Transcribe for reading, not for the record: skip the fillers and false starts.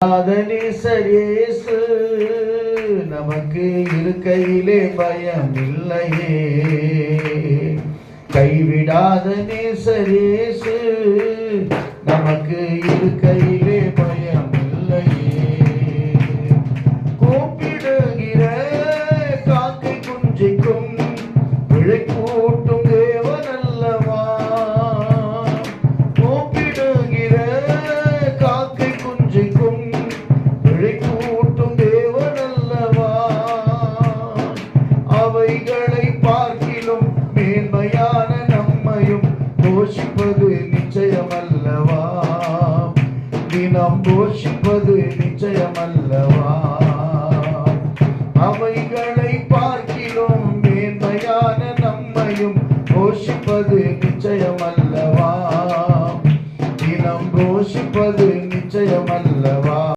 நேசரேசு நமக்கு இருக்கையிலே பயம் இல்லையே. கைவிடாத நேசரேசு நமக்கு இருக்கையிலே பயம் இல்லையே. கூப்பிடுகிற காக்கை குஞ்சிக்கும் விழை கூட்டும் தேவன் அல்லவா. கூப்பிடுகிற காக்கை குஞ்சிக்கும் அவைகளை பார்க்கிலும் மேன்மையான நம்மையும் போஷிப்பது நிச்சயம் அல்லவா. தினம் போஷிப்பது நிச்சயம்.